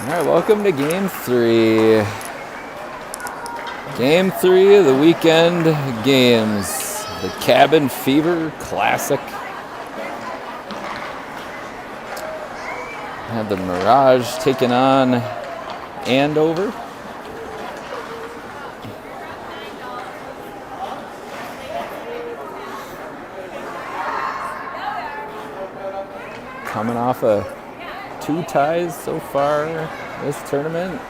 right, welcome to Game 3. Game 3 of the weekend games. The Cabin Fever Classic. Have the Mirage taking on Andover. Coming off of 2 ties so far this tournament.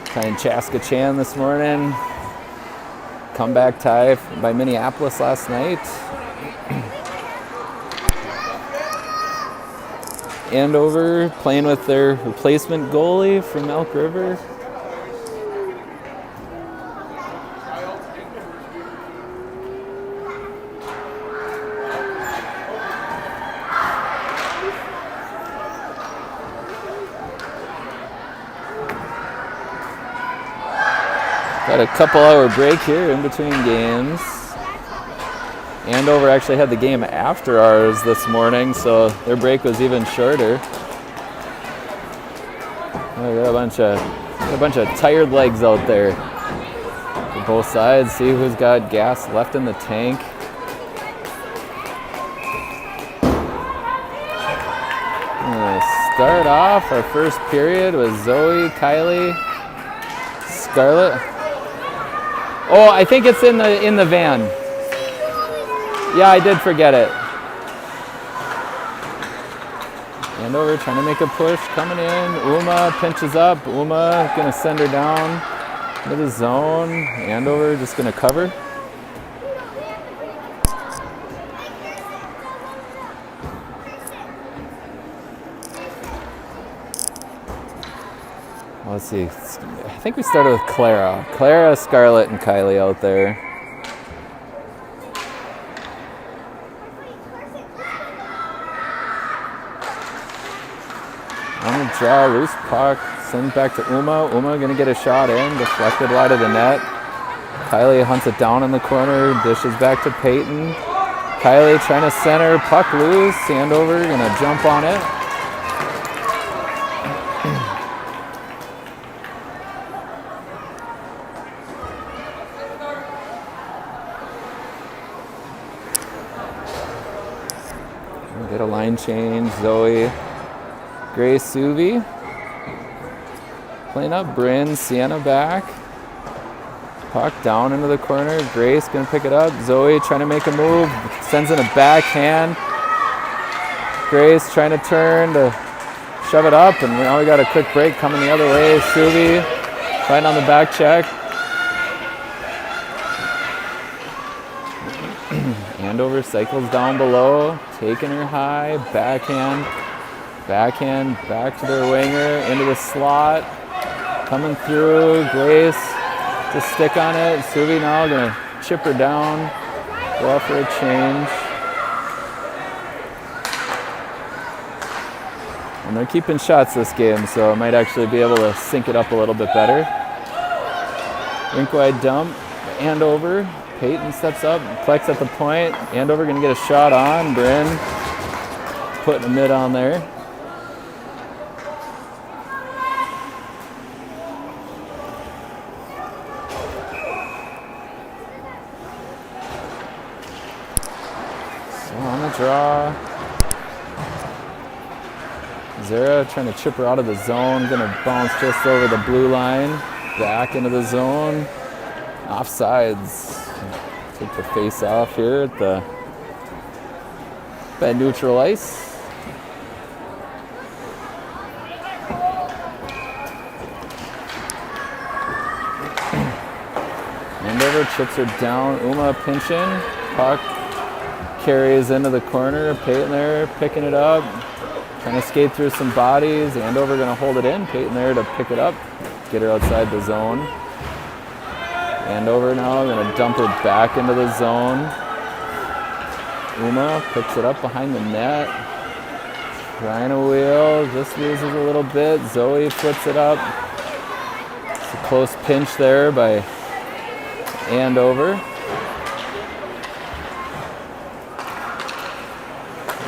Tying Chaska-Chan this morning. Comeback tie by Minneapolis last night. Andover playing with their replacement goalie from Elk River. Got a couple-hour break here in between games. Andover actually had the game after ours this morning, so their break was even shorter. Oh, got a bunch of tired legs out there for both sides. See who's got gas left in the tank. Start off our first period with Zoe, Kylie, Scarlett. Oh, I think it's in the van. Yeah, I did forget it. Andover trying to make a push, coming in. Uma pinches up. Uma gonna send her down into the zone. Andover just gonna cover. Let's see. I think we started with Clara. Clara, Scarlett, and Kylie out there. On the draw, loose puck, sends back to Uma. Uma gonna get a shot in, deflected wide of the net. Kylie hunts it down in the corner, dishes back to Peyton. Kylie trying to center, puck loose. Andover gonna jump on it. Get a line change. Zoe, Grace, Suvi. Playing up. Bryn, Sienna back. Puck down into the corner. Grace gonna pick it up. Zoe trying to make a move. Sends in a backhand. Grace trying to turn to shove it up. And now we got a quick break coming the other way. Suvi fighting on the back check. Andover cycles down below, taking her high, backhand, back to their winger, into the slot, coming through, Grace to stick on it. Suvi now gonna chip her down, go off for a change. And they're keeping shots this game, so I might actually be able to sync it up a little bit better. Rink wide dump, Andover. Peyton steps up, collects at the point. Andover gonna get a shot on. Bryn putting a mid on there. So on the draw. Zara trying to chip her out of the zone. Gonna bounce just over the blue line. Back into the zone. Offsides. Take the face off here at the bad neutral ice. Andover chips her down. Uma pinching. Puck carries into the corner. Peyton there picking it up. Trying to skate through some bodies. Andover going to hold it in. Peyton there to pick it up. Get her outside the zone. Andover now going to dump her back into the zone. Uma picks it up behind the net. Trying to wheel, just loses a little bit. Zoe flips it up. It's a close pinch there by Andover.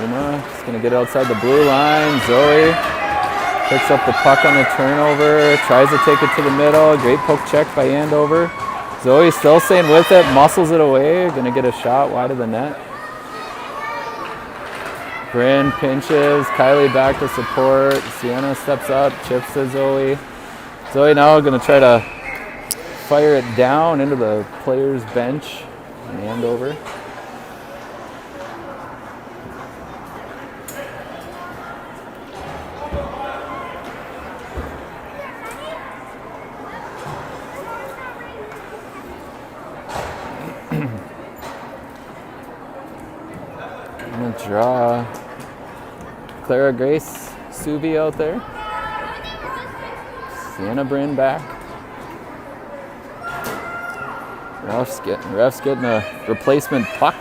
Uma is going to get outside the blue line. Zoe picks up the puck on the turnover, tries to take it to the middle. Great poke check by Andover. Zoe still staying with it, muscles it away. Going to get a shot wide of the net. Bryn pinches, Kylie back to support. Sienna steps up, chips to Zoe. Zoe now going to try to fire it down into the players' bench in Andover. I'm going to draw Clara Grace Subi out there. Sienna Bryn back. Ref's getting a replacement puck.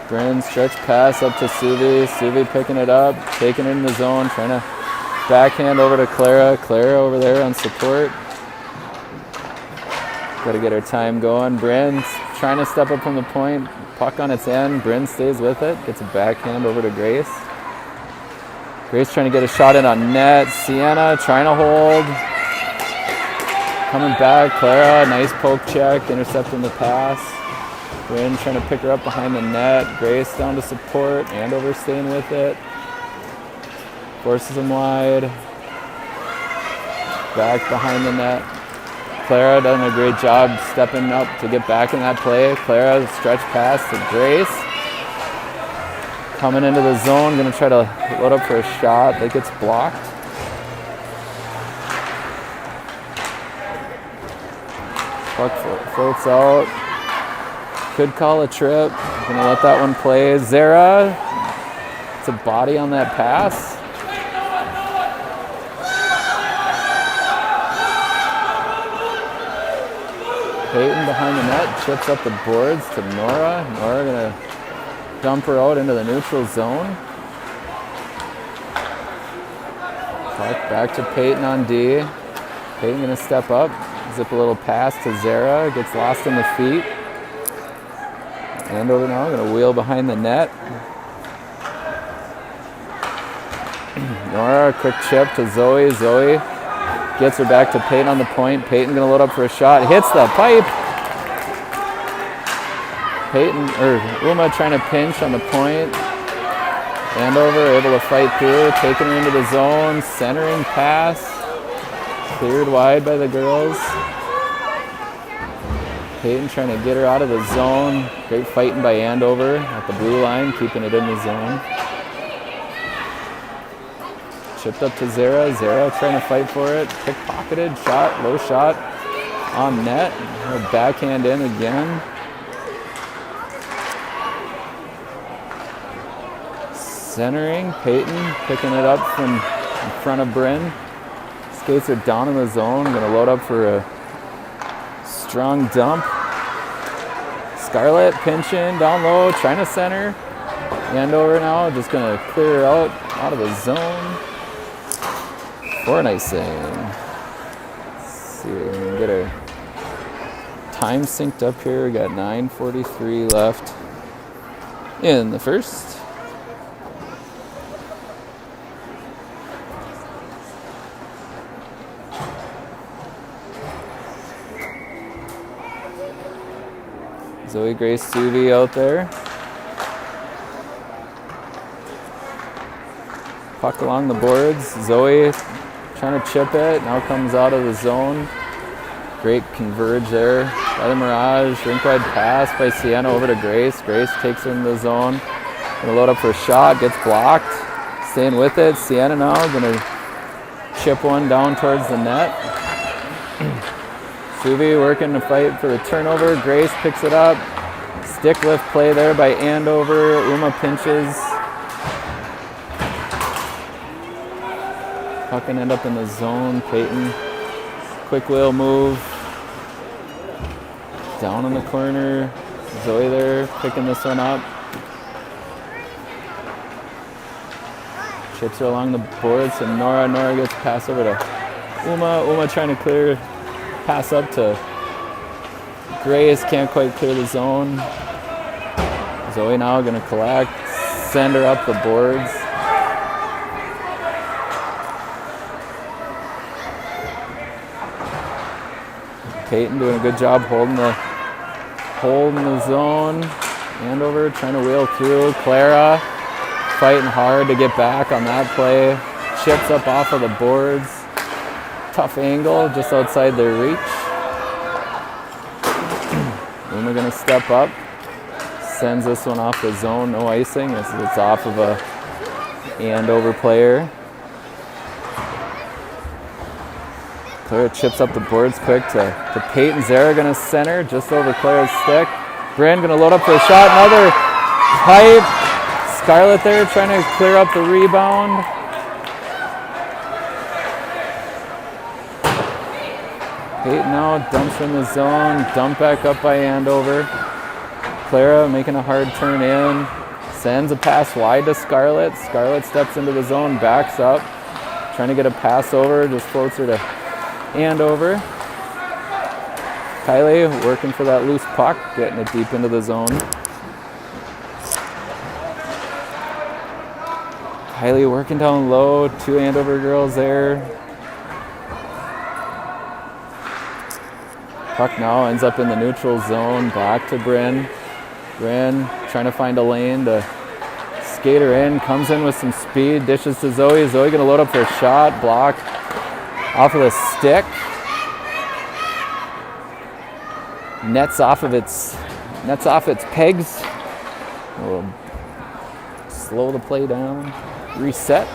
Bryn stretch pass up to Suvi. Suvi picking it up, taking it in the zone, trying to backhand over to Clara. Clara over there on support. Got to get her time going. Bryn's trying to step up from the point. Puck on its end. Bryn stays with it. Gets a backhand over to Grace. Grace trying to get a shot in on net. Sienna trying to hold. Coming back. Clara, nice poke check. Intercepting the pass. Bryn trying to pick her up behind the net. Grace down to support. Andover staying with it. Forces them wide. Back behind the net. Clara done a great job stepping up to get back in that play. Clara stretch pass to Grace. Coming into the zone, gonna try to load up for a shot that gets blocked. Puck floats out. Could call a trip. Gonna let that one play. Zara, it's a body on that pass. Peyton behind the net, chips up the boards to Nora. Nora gonna dump her out into the neutral zone. Back to Peyton on D. Peyton gonna step up, zip a little pass to Zara, gets lost in the feet. Andover now gonna wheel behind the net. Nora, quick chip to Zoe. Zoe gets her back to Peyton on the point. Peyton gonna load up for a shot. Hits the pipe. Uma trying to pinch on the point. Andover able to fight through, taking her into the zone. Centering pass. Cleared wide by the girls. Peyton trying to get her out of the zone. Great fighting by Andover at the blue line, keeping it in the zone. Chipped up to Zara. Zara trying to fight for it. Pickpocketed, shot, low shot on net. Her backhand in again. Centering, Peyton picking it up from in front of Bryn. Skates are down in the zone. Gonna load up for a strong dump. Scarlett pinching down low, trying to center. Andover now, just gonna clear her out of the zone. For an icing. Let's see, we can get our time synced up here. We got 9:43 left in the first. Zoe Grace Suvi out there. Puck along the boards. Zoe trying to chip it. Now comes out of the zone. Great converge there by the Mirage. Rink wide pass by Sienna over to Grace. Grace takes her in the zone. Gonna load up for a shot. Gets blocked. Staying with it. Sienna now gonna chip one down towards the net. Suvi working to fight for the turnover. Grace picks it up. Stick lift play there by Andover. Uma pinches. Puck can end up in the zone. Peyton, quick wheel move. Down in the corner. Zoe there picking this one up. Chips her along the boards to Nora. Nora gets passed over to Uma. Uma trying to clear pass up to Grace, can't quite clear the zone. Zoe now gonna collect, send her up the boards. Peyton doing a good job holding the zone. Andover trying to wheel through. Clara fighting hard to get back on that play. Chips up off of the boards. Tough angle just outside their reach. Uma gonna step up. Sends this one off the zone, no icing. It's off of a Andover player. Clara chips up the boards quick to Peyton. Zara gonna center just over Clara's stick. Bryn gonna load up for a shot. Another pipe. Scarlett there trying to clear up the rebound. Peyton now dumps from the zone. Dump back up by Andover. Clara making a hard turn in. Sends a pass wide to Scarlett. Scarlett steps into the zone, backs up. Trying to get a pass over, just floats her to Andover. Kylie working for that loose puck, getting it deep into the zone. Kylie working down low, 2 Andover girls there. Puck now ends up in the neutral zone, back to Bryn. Bryn trying to find a lane to skate her in, comes in with some speed, dishes to Zoe. Zoe gonna load up for a shot, block off of the stick. Nets off its pegs. We'll slow the play down. Reset.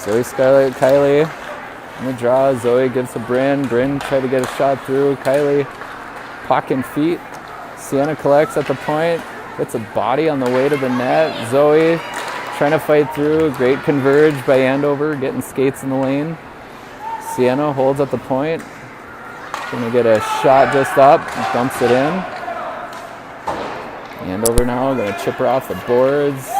Zoe, Scarlett, Kylie in the draw. Zoe gives to Bryn. Bryn tried to get a shot through. Kylie, puck and feet. Sienna collects at the point. Gets a body on the way to the net. Zoe trying to fight through. Great converge by Andover, getting skates in the lane. Sienna holds at the point. Gonna get a shot just up. Dumps it in. Andover now gonna chip her off the boards.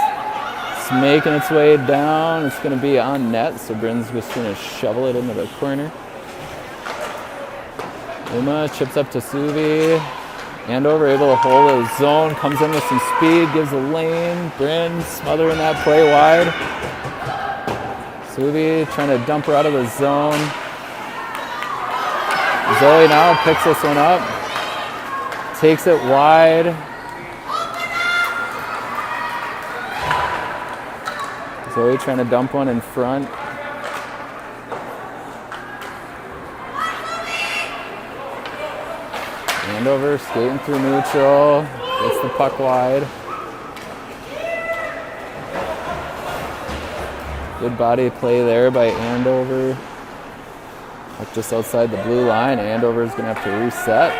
It's making its way down. It's going to be on net, so Bryn's just going to shovel it into the corner. Uma chips up to Suvi. Andover able to hold a zone, comes in with some speed, gives a lane. Bryn smothering that play wide. Suvi trying to dump her out of the zone. Zoe now picks this one up. Takes it wide. Zoe trying to dump one in front. Andover skating through neutral. Gets the puck wide. Good body play there by Andover. Puck just outside the blue line. Andover's going to have to reset.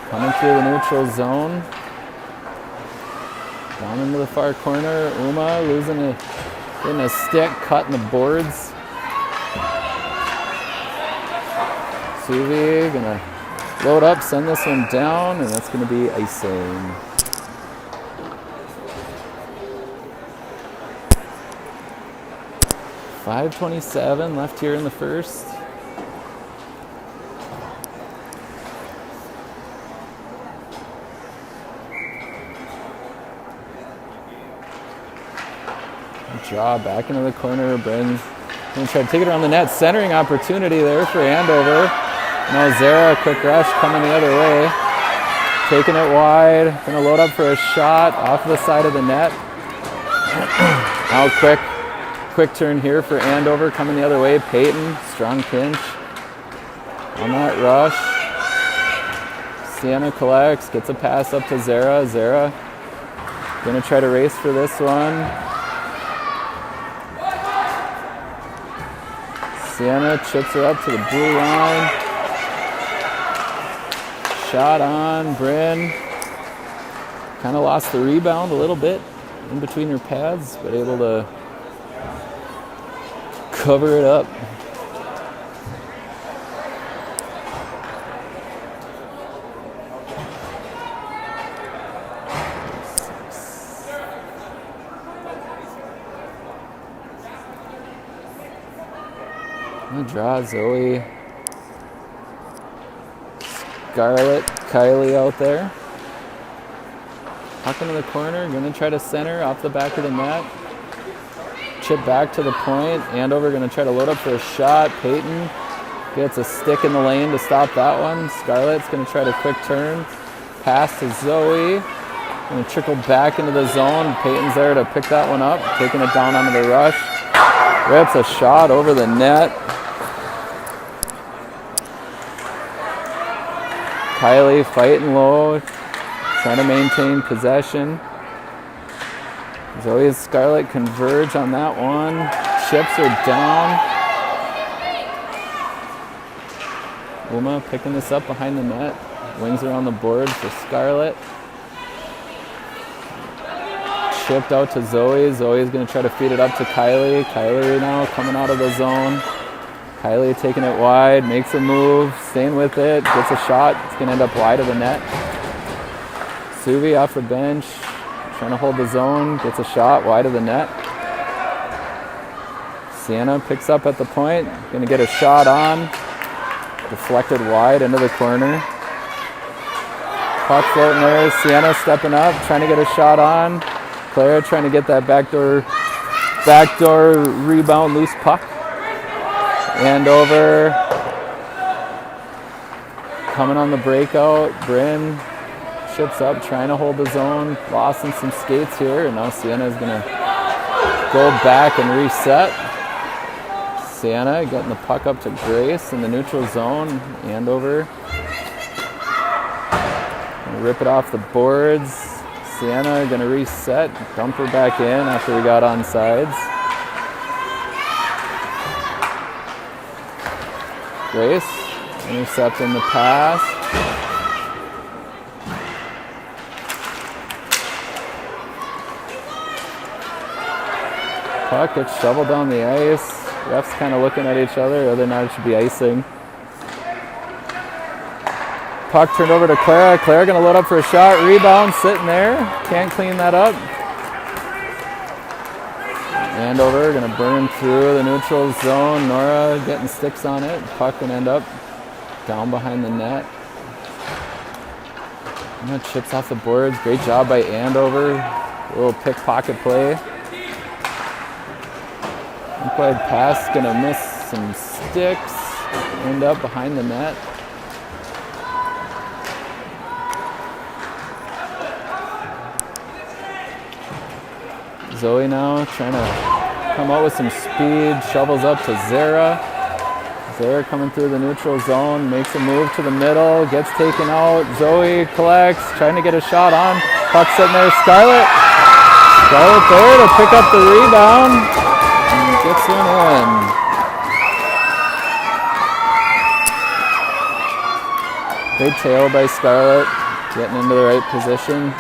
Coming through the neutral zone. Down into the far corner, Uma getting a stick, cutting the boards. Suvi gonna load up, send this one down, and that's gonna be icing. .527 left here in the first. Draw back into the corner. Bryn's going to try to take it around the net. Centering opportunity there for Andover. Now Zara, quick rush coming the other way. Taking it wide. Going to load up for a shot off the side of the net. Now quick turn here for Andover coming the other way. Peyton, strong pinch on that rush. Sienna collects, gets a pass up to Zara. Zara going to try to race for this one. Sienna chips her up to the blue line. Shot on. Bryn kind of lost the rebound a little bit in between her pads, but able to cover it up. I'm gonna draw Zoe, Scarlett, Kylie out there. Puck into the corner, gonna try to center off the back of the net. Chip back to the point. Andover gonna try to load up for a shot. Peyton gets a stick in the lane to stop that one. Scarlett's gonna try to quick turn. Pass to Zoe. Gonna trickle back into the zone. Peyton's there to pick that one up. Taking it down onto the rush. Rips a shot over the net. Kylie fighting low, trying to maintain possession. Zoe and Scarlett converge on that one. Chips are down. Uma picking this up behind the net. Wings around the board for Scarlett. Chipped out to Zoe. Zoe's going to try to feed it up to Kylie. Kylie now coming out of the zone. Kylie taking it wide, makes a move, staying with it, gets a shot. It's going to end up wide of the net. Suvi off the bench, trying to hold the zone, gets a shot wide of the net. Sienna picks up at the point, going to get a shot on. Deflected wide into the corner. Puck floating there, Sienna stepping up, trying to get a shot on. Clara trying to get that backdoor rebound, loose puck. Andover coming on the breakout. Bryn chips up, trying to hold the zone. Lost in some skates here, and now Sienna is going to go back and reset. Sienna getting the puck up to Grace in the neutral zone. Andover gonna rip it off the boards. Sienna going to reset, dump her back in after we got on sides. Grace intercepting the pass. Puck gets shoveled down the ice. Refs kind of looking at each other, whether or not it should be icing. Puck turned over to Clara. Clara going to load up for a shot. Rebound sitting there. Can't clean that up. Andover going to burn through the neutral zone. Nora getting sticks on it. Puck going to end up down behind the net. Chips off the boards. Great job by Andover. A little pickpocket play. Wide pass going to miss some sticks. End up behind the net. Zoe now trying to come out with some speed, shovels up to Zara. Zara coming through the neutral zone, makes a move to the middle, gets taken out. Zoe collects, trying to get a shot on. Puck sitting there, Scarlett. Scarlett there to pick up the rebound and gets one in. Great tail by Scarlett, getting into the right position.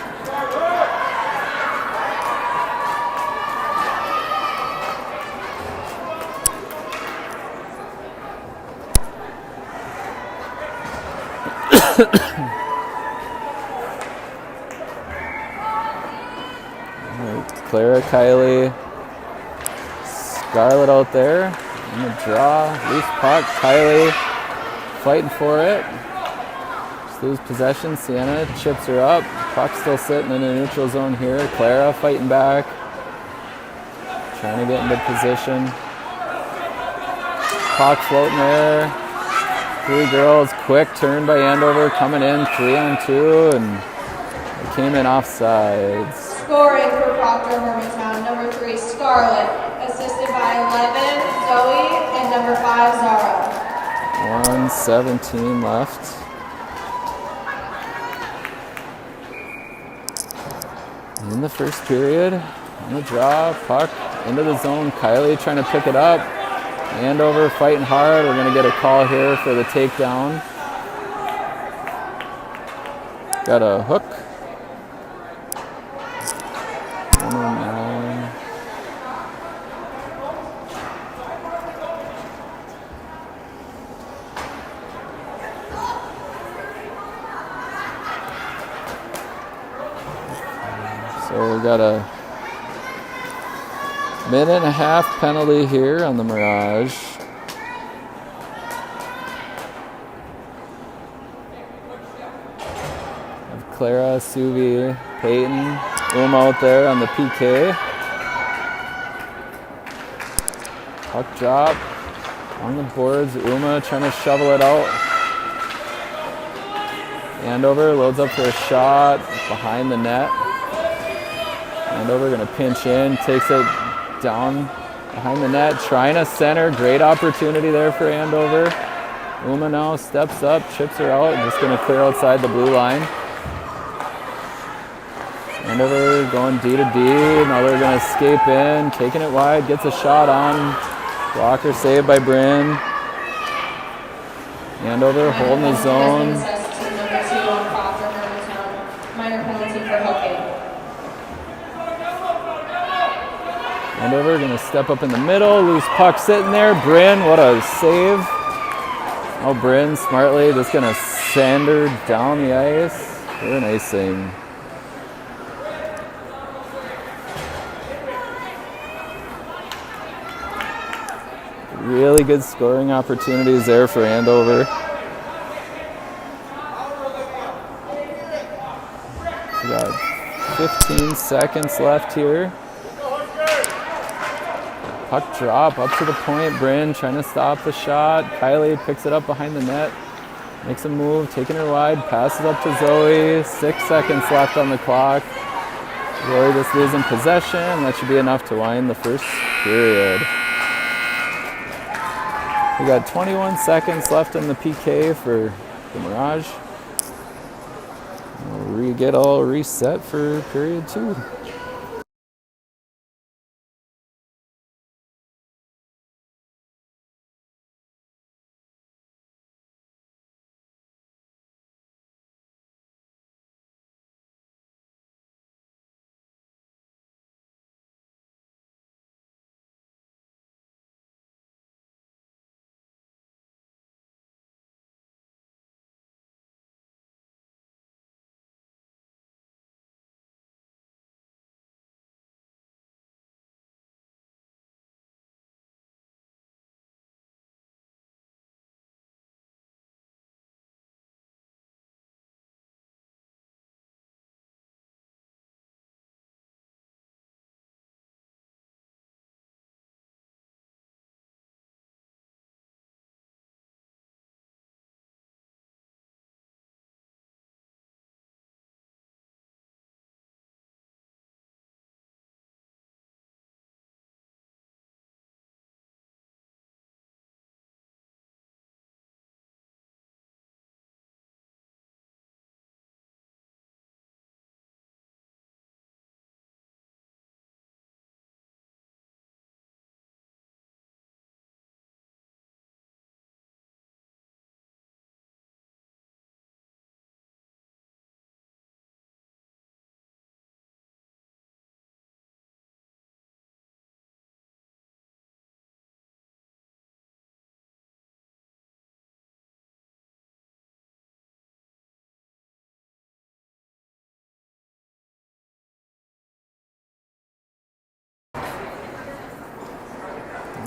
Clara, Kylie, Scarlett out there in the draw, loose puck. Kylie fighting for it. Just lose possession. Sienna chips her up. Puck still sitting in the neutral zone here. Clara fighting back, trying to get into position. Puck floating there. Three girls, quick turn by Andover, coming in 3-on-2, and it came in offsides. Scoring for Proctor Hermantown, number 3, Scarlett, assisted by 11, Zoe, and number 5, Zara. 1:17 left. In the first period, on the draw, puck into the zone. Kylie trying to pick it up. Andover fighting hard. We're going to get a call here for the takedown. Got a hook. 109. So we got a minute and a half penalty here on the Mirage. Clara, Suvi, Peyton, out there on the PK. Puck drop on the boards. Trying to shovel it out. Andover loads up for a shot behind the net. Andover gonna pinch in, takes it down behind the net, trying to center. Great opportunity there for Andover. now steps up, chips her out, just gonna clear outside the blue line. Andover going D to D, now they're gonna escape in, taking it wide, gets a shot on. Blocker saved by Bryn. Andover holding the zone. Andover gonna step up in the middle, loose puck sitting there. Bryn, what a save. Oh, Bryn smartly just gonna send her down the ice. Very nice thing. Really good scoring opportunities there for Andover. We got 15 seconds left here. Puck drop up to the point. Bryn trying to stop the shot. Kylie picks it up behind the net. Makes a move, taking her wide. Passes up to Zoe. 6 seconds left on the clock. Zoe just losing possession. That should be enough to wind the first period. We got 21 seconds left in the PK for the Mirage. We'll get all reset for period 2.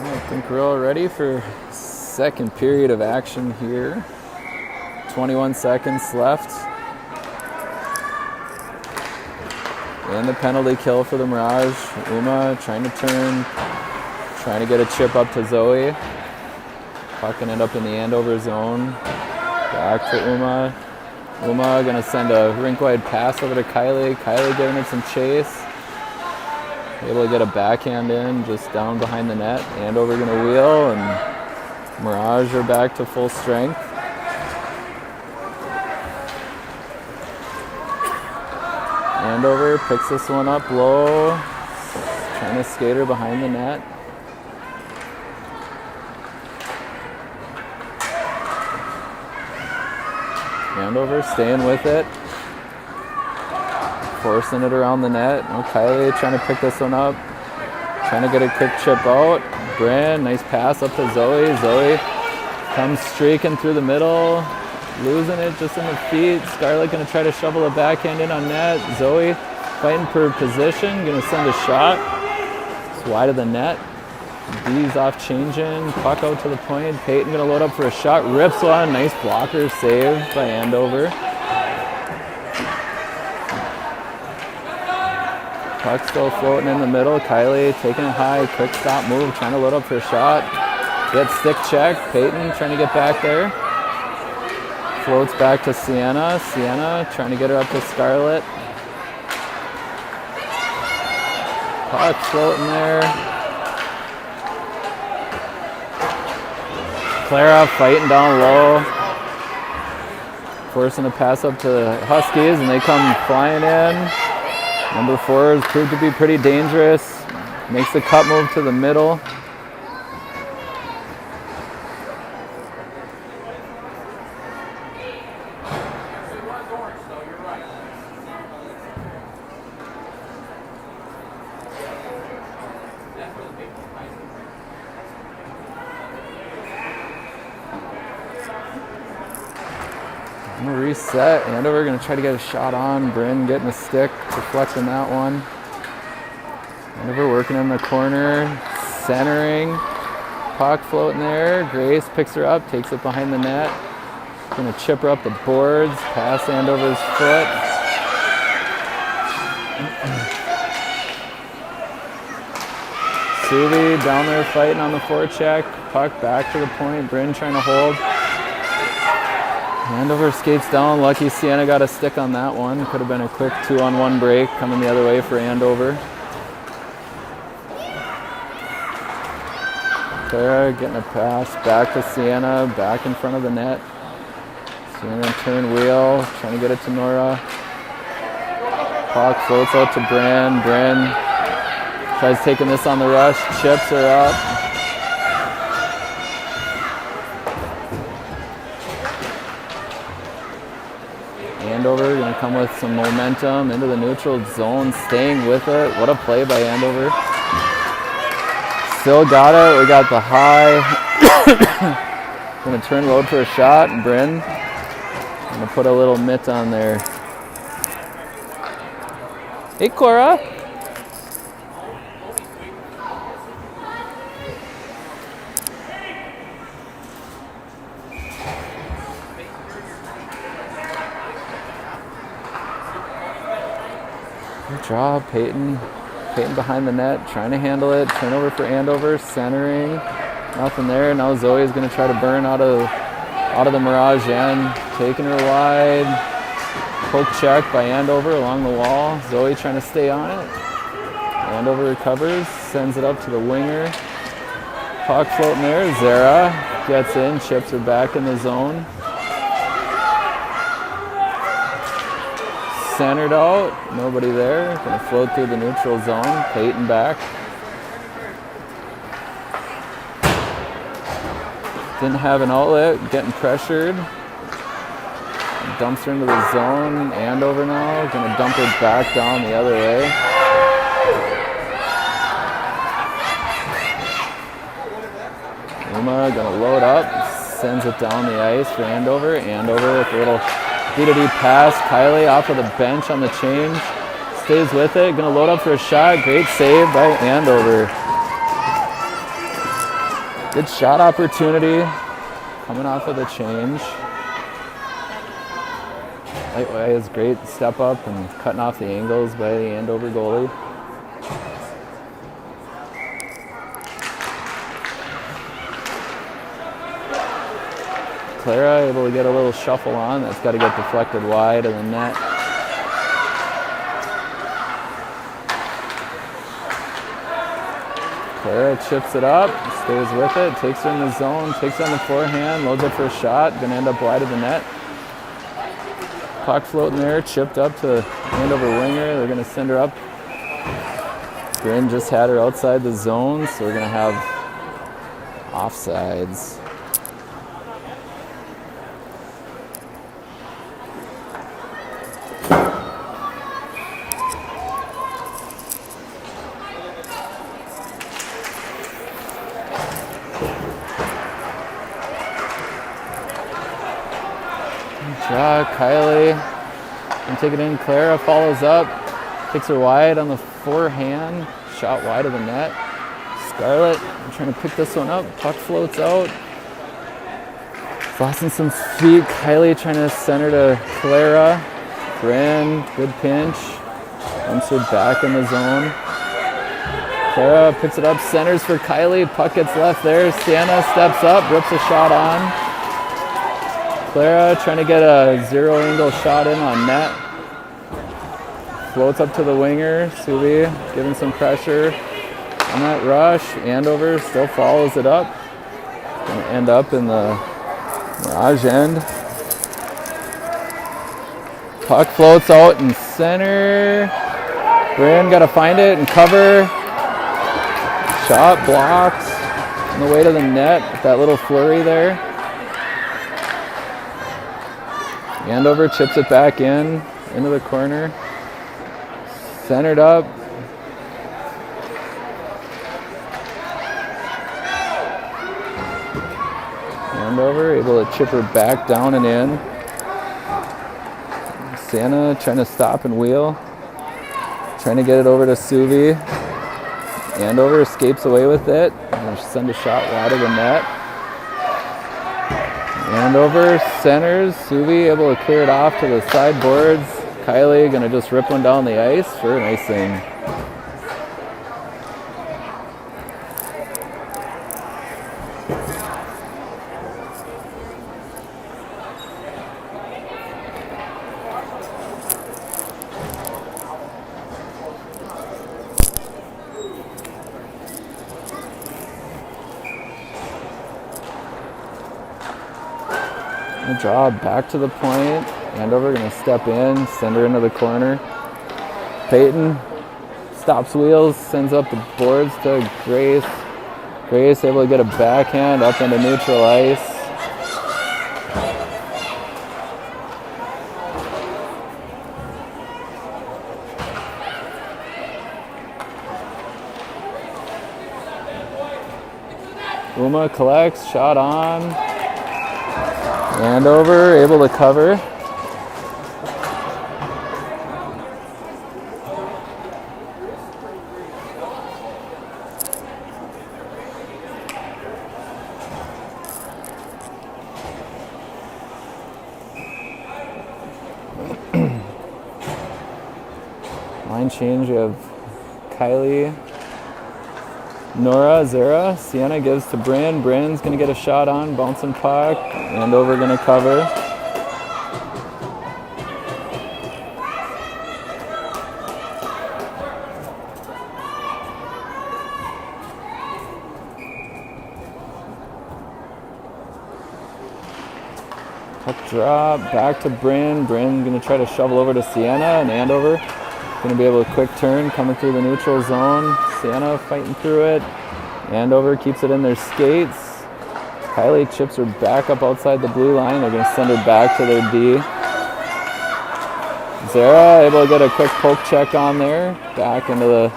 I think we're all ready for second period of action here. 21 seconds left. And the penalty kill for the Mirage. Trying to turn, trying to get a chip up to Zoe. Pucking it up in the Andover zone. Back to Uma gonna send a rink-wide pass over to Kylie. Kylie giving it some chase. Able to get a backhand in just down behind the net. Andover gonna wheel, and Mirage are back to full strength. Andover picks this one up low, trying to skate her behind the net. Andover staying with it. Forcing it around the net. Kylie trying to pick this one up. Trying to get a quick chip out. Bryn, nice pass up to Zoe. Zoe comes streaking through the middle. Losing it just in the feet. Scarlett going to try to shovel a backhand in on net. Zoe fighting for position. Going to send a shot. It's wide of the net. D's off changing. Puck out to the point. Peyton going to load up for a shot. Rips one. Nice blocker save by Andover. Puck still floating in the middle. Kylie taking it high, quick stop move, trying to load up for a shot. Get stick check. Peyton trying to get back there. Floats back to Sienna. Sienna trying to get her up to Scarlett. Puck floating there. Clara fighting down low. Forcing a pass up to the Huskies, and they come flying in. Number 4 has proved to be pretty dangerous. Makes the cut move to the middle. I'm gonna reset. Andover gonna try to get a shot on. Bryn getting a stick, deflecting that one. Andover working in the corner, centering. Puck floating there. Grace picks her up, takes it behind the net. Gonna chip her up the boards, past Andover's foot. Suvi down there fighting on the forecheck. Puck back to the point. Bryn trying to hold. Andover skates down. Lucky Sienna got a stick on that one. Could have been a quick 2-on-1 break coming the other way for Andover. Clara getting a pass back to Sienna, back in front of the net. Sienna turn wheel, trying to get it to Nora. Puck floats out to Bryn. Bryn tries taking this on the rush, chips her up. Andover going to come with some momentum into the neutral zone, staying with it. What a play by Andover. Still got it. We got the high. Going to turn load for a shot. Bryn going to put a little mitt on there. Hey, Cora. Good job, Peyton. Peyton behind the net, trying to handle it. Turnover for Andover, centering. Nothing there. Now Zoe's going to try to burn out of the Mirage end. Taking her wide. Poke check by Andover along the wall. Zoe trying to stay on it. Andover recovers, sends it up to the winger. Puck floating there. Zara gets in, chips her back in the zone. Centered out, nobody there. Gonna float through the neutral zone. Peyton back. Didn't have an outlet, getting pressured. Dumps her into the zone. Andover now, gonna dump her back down the other way. Uma gonna load up, sends it down the ice for Andover. Andover with a little D-to-D pass. Kylie off of the bench on the change. Stays with it. Going to load up for a shot. Great save by Andover. Good shot opportunity. Coming off of the change. Lightwise, great step up and cutting off the angles by the Andover goalie. Clara able to get a little shuffle on. That's got to get deflected wide of the net. Clara chips it up, stays with it, takes her in the zone, takes her on the forehand, loads up for a shot, gonna end up wide of the net. Puck floating there, chipped up to Andover winger. They're gonna send her up. Bryn just had her outside the zone, so we're gonna have offsides. Kylie can take it in. Clara follows up, takes her wide on the forehand, shot wide of the net. Scarlett trying to pick this one up. Puck floats out. Flossing some feet. Kylie trying to center to Clara. Bryn, good pinch. Dumps her back in the zone. Clara picks it up, centers for Kylie. Puck gets left there. Sienna steps up, rips a shot on. Clara trying to get a zero angle shot in on net. Floats up to the winger. Subi giving some pressure on that rush. Andover still follows it up. Gonna end up in the Mirage end. Puck floats out in center. Bryn got to find it and cover. Shot blocked on the way to the net with that little flurry there. Andover chips it back into the corner. Centered up. Andover able to chip her back down and in. Sienna trying to stop and wheel. Trying to get it over to Suvi. Andover escapes away with it. And send a shot wide of the net. Andover centers. Suvi able to clear it off to the sideboards. Kylie gonna just rip one down the ice for an icing. Draw back to the point. Andover gonna step in, send her into the corner. Peyton stops wheels, sends up the boards to Grace. Grace able to get a backhand up into neutral ice. Uma collects, shot on. Andover able to cover. Line change of Kylie, Nora, Zara. Sienna gives to Bryn. Bryn's going to get a shot on, bouncing puck. Andover going to cover. Puck drop, back to Bryn. Bryn going to try to shovel over to Sienna, and Andover going to be able to quick turn, coming through the neutral zone. Sienna fighting through it. Andover keeps it in their skates. Kylie chips her back up outside the blue line. They're going to send her back to their D. Zara able to get a quick poke check on there. Back into the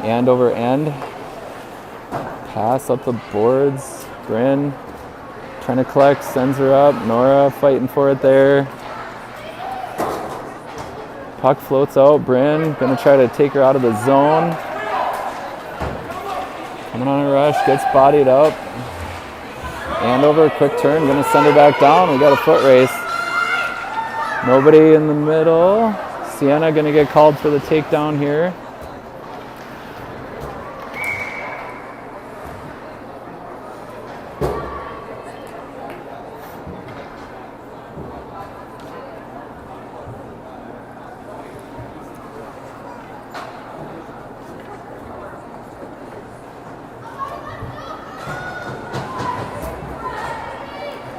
Andover end. Pass up the boards. Bryn trying to collect, sends her up. Nora fighting for it there. Puck floats out. Bryn going to try to take her out of the zone. Coming on a rush, gets bodied up. Andover, quick turn, going to send her back down. We got a foot race. Nobody in the middle. Sienna going to get called for the takedown here.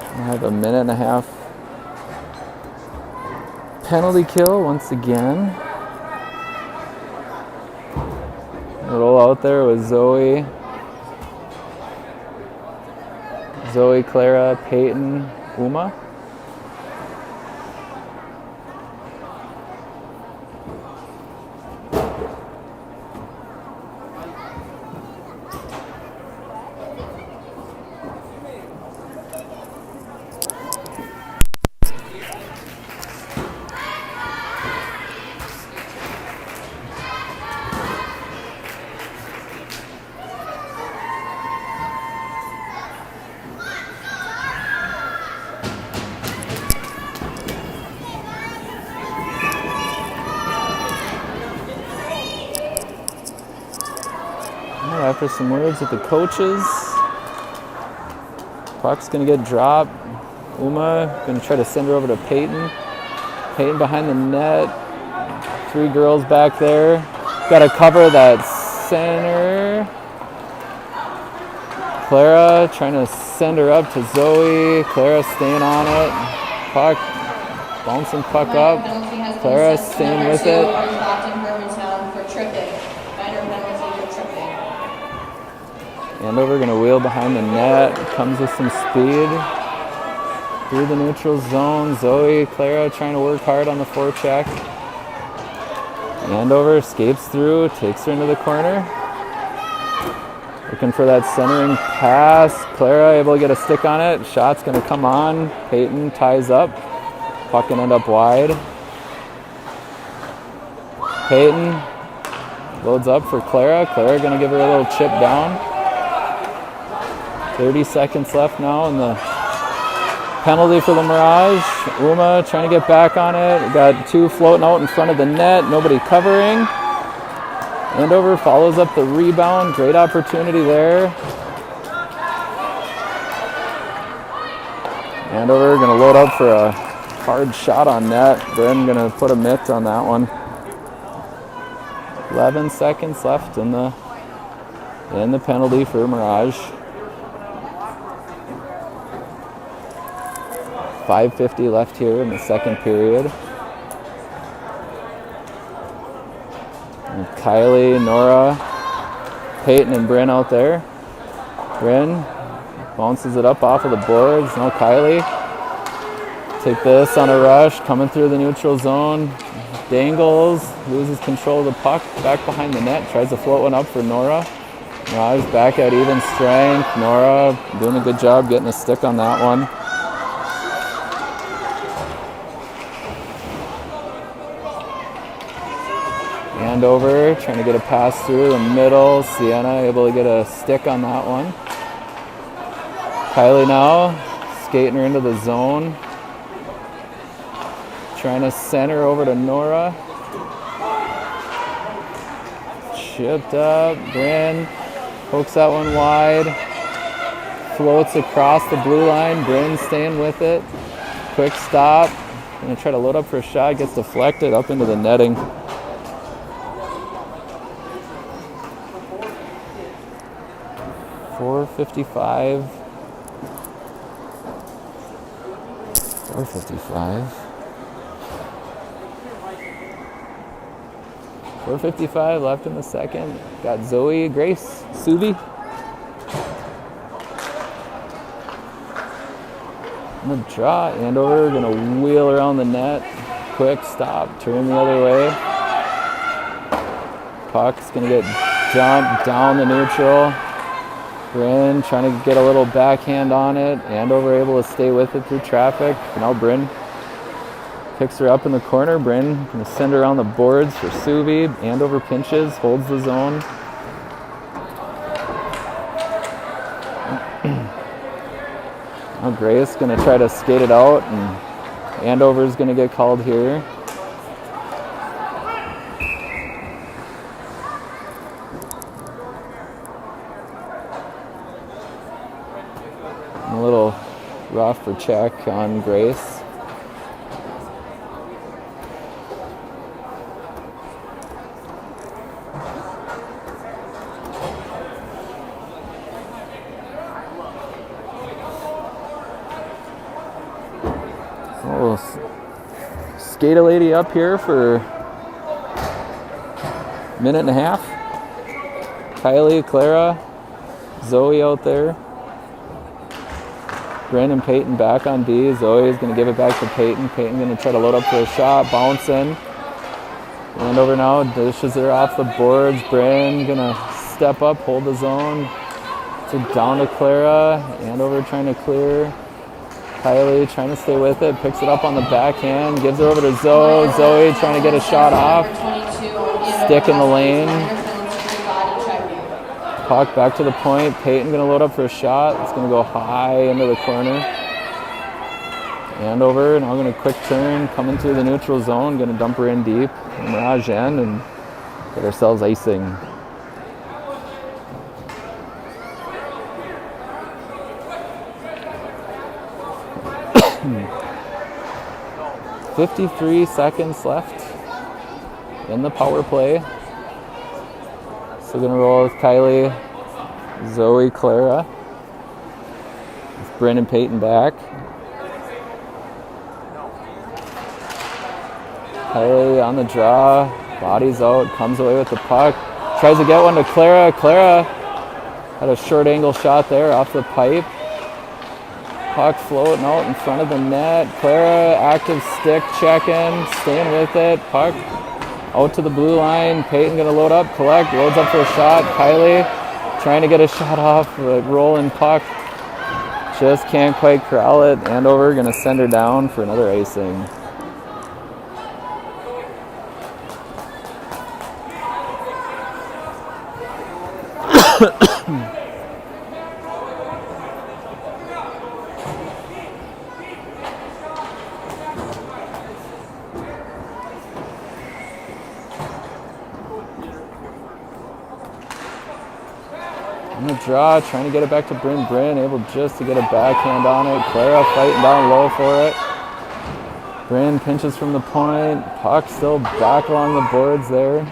I have a minute and a half penalty kill once again. Roll out there with Zoe, Clara, Peyton, Uma. stop for some words with the coaches. Puck's gonna get dropped. Uma gonna try to send her over to Peyton. Peyton behind the net. 3 girls back there. Gotta cover that center. Clara trying to send her up to Zoe. Clara staying on it. Puck, bouncing puck up. Clara staying with it. Andover gonna wheel behind the net. Comes with some speed. Through the neutral zone. Zoe, Clara trying to work hard on the forecheck. Andover escapes through, takes her into the corner. Looking for that centering pass. Clara able to get a stick on it. Shot's going to come on. Peyton ties up. Puck can end up wide. Peyton loads up for Clara. Clara going to give her a little chip down. 30 seconds left now in the penalty for the Mirage. Uma trying to get back on it. We got 2 floating out in front of the net. Nobody covering. Andover follows up the rebound. Great opportunity there. Andover going to load up for a hard shot on net. Bryn going to put a mitt on that one. 11 seconds left in the penalty for Mirage. 5:50 left here in the second period. And Kylie, Nora, Peyton, and Bryn out there. Bryn bounces it up off of the boards. Now Kylie. Take this on a rush, coming through the neutral zone. Dangles, loses control of the puck, back behind the net, tries to float one up for Nora. Mirage back at even strength. Nora doing a good job getting a stick on that one. Andover trying to get a pass through the middle. Sienna able to get a stick on that one. Kylie now skating her into the zone. Trying to center over to Nora. Chipped up. Bryn pokes that one wide. Floats across the blue line. Bryn staying with it. Quick stop. Gonna try to load up for a shot. Gets deflected up into the netting. .455. 4:55 left in the second. Got Zoe, Grace, Subi. On the draw, Andover gonna wheel around the net. Quick stop, turn the other way. Puck's gonna get dumped down the neutral. Bryn trying to get a little backhand on it. Andover able to stay with it through traffic. Now Bryn picks her up in the corner. Bryn gonna send her around the boards for Subi. Andover pinches, holds the zone. Now Grace gonna try to skate it out, and Andover's gonna get called here. A little rough for check on Grace. So we'll skate a lady up here for a minute and a half. Kylie, Clara, Zoe out there. Bryn and Peyton back on D. Zoe is going to give it back to Peyton. Peyton going to try to load up for a shot, bounce in. Andover now dishes her off the boards. Bryn going to step up, hold the zone. So down to Clara. Andover trying to clear. Kylie trying to stay with it, picks it up on the backhand, gives it over to Zoe. Zoe trying to get a shot off. Stick in the lane. Puck back to the point. Peyton going to load up for a shot. It's going to go high into the corner. Andover now going to quick turn, coming through the neutral zone, going to dump her in deep. Mirage end and get ourselves icing. 53 seconds left in the power play. So gonna roll with Kylie, Zoe, Clara. With Bryn and Peyton back. Kylie on the draw, bodies out, comes away with the puck. Tries to get one to Clara. Clara had a short angle shot there off the pipe. Puck floating out in front of the net. Clara, active stick checking, staying with it. Puck out to the blue line. Peyton gonna load up, collect, loads up for a shot. Kylie trying to get a shot off, the rolling puck. Just can't quite corral it. Andover gonna send her down for another icing. On the draw, trying to get it back to Bryn. Bryn able just to get a backhand on it. Clara fighting down low for it. Bryn pinches from the point. Puck still back along the boards there.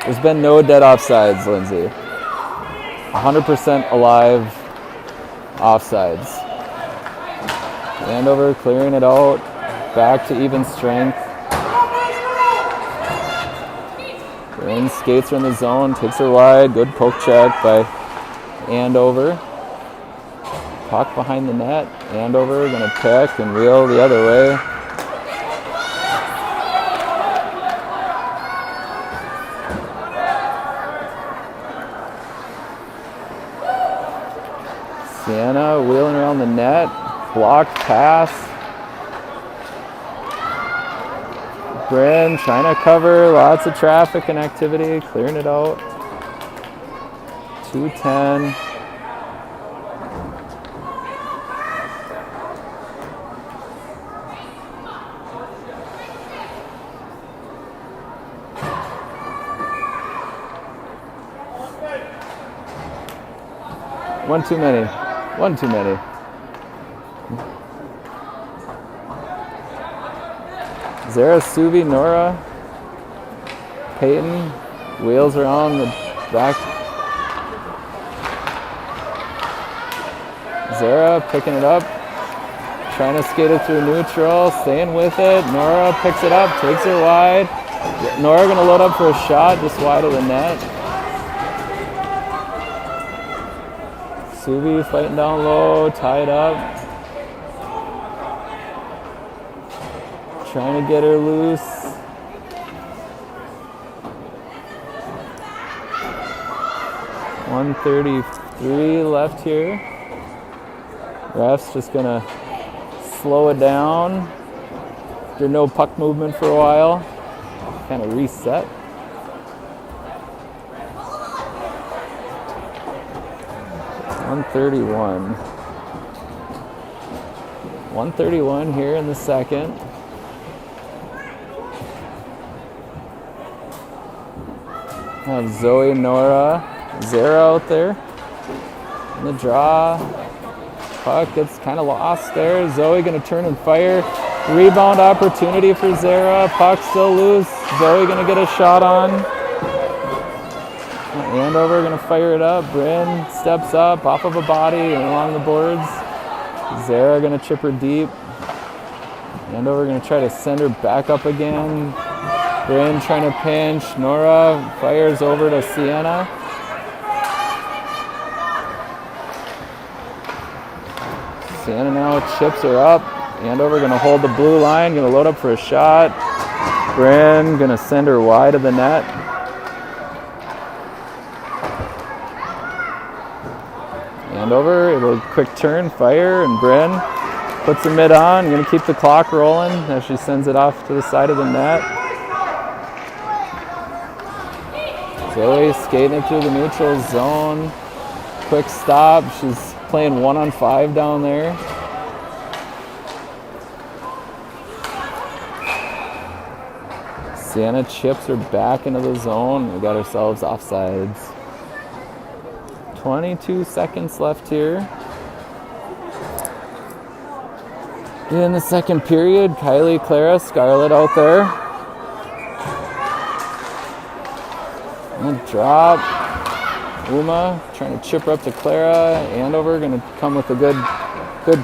There's been no dead offsides, Lindsay. 100% alive offsides. Andover clearing it out. Back to even strength. Bryn skates her in the zone, takes her wide. Good poke check by Andover. Puck behind the net. Andover gonna pick and reel the other way. Sienna wheeling around the net. Blocked pass. Bryn trying to cover, lots of traffic and activity, clearing it out. 2:10. One too many. One too many. Zara, Suvi, Nora, Peyton wheels around the back. Zara picking it up, trying to skate it through neutral, staying with it. Nora picks it up, takes it wide. Nora gonna load up for a shot just wide of the net. Suvi fighting down low, tied up. Trying to get her loose. .133 left here. Ref's just gonna slow it down. After no puck movement for a while. Kind of reset. .131. 131 here in the second. Have Zoe, Nora, Zara out there in the draw. Puck gets kind of lost there. Zoe gonna turn and fire. Rebound opportunity for Zara. Puck still loose. Zoe gonna get a shot on. Andover gonna fire it up. Bryn steps up off of a body and along the boards. Zara gonna chip her deep. Andover gonna try to send her back up again. Bryn trying to pinch. Nora fires over to Sienna. Sienna now chips her up. Andover gonna hold the blue line, gonna load up for a shot. Bryn gonna send her wide of the net. Andover, able to quick turn, fire, and Bryn puts her mid on. Gonna keep the clock rolling as she sends it off to the side of the net. Zoe skating it through the neutral zone. Quick stop. She's playing 1-on-5 down there. Sienna chips her back into the zone. We got ourselves offsides. 22 seconds left here. In the second period, Kylie, Clara, Scarlett out there. And drop. Uma trying to chip her up to Clara. Andover going to come with a good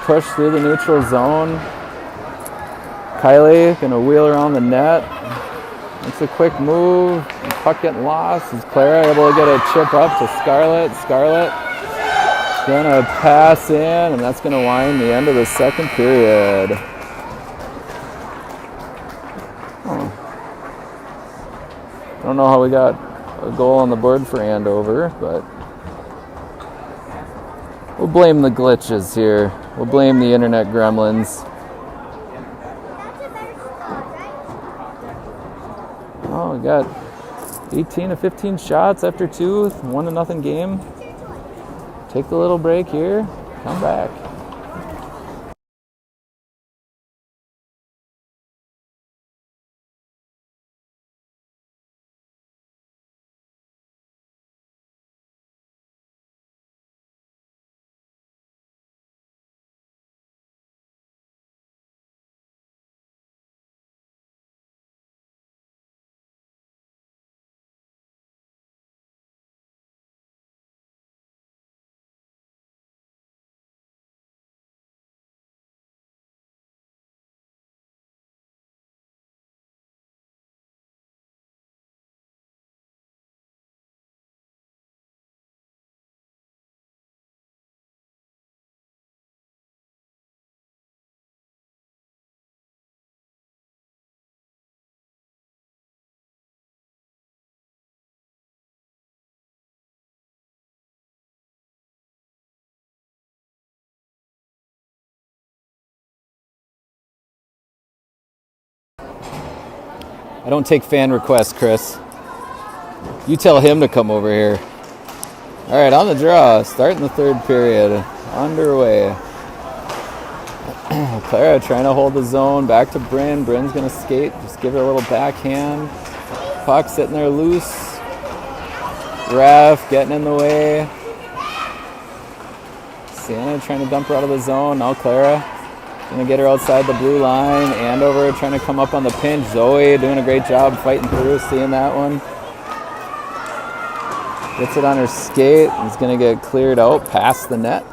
push through the neutral zone. Kylie going to wheel around the net. It's a quick move. Puck getting lost. Is Clara able to get a chip up to Scarlett? Scarlett going to pass in, and that's going to wind the end of the second period. I don't know how we got a goal on the board for Andover, but we'll blame the glitches here. We'll blame the internet gremlins. Oh, we got 18 to 15 shots after 2, 1-0 game. Take a little break here, come back. I don't take fan requests, Chris. You tell him to come over here. All right, on the draw, starting the third period, underway. Clara trying to hold the zone, back to Bryn. Bryn's gonna skate, just give her a little backhand. Puck sitting there loose. Ref getting in the way. Sienna trying to dump her out of the zone. Now Clara gonna get her outside the blue line. Andover trying to come up on the pinch. Zoe doing a great job fighting through, seeing that one. Gets it on her skate. It's gonna get cleared out past the net.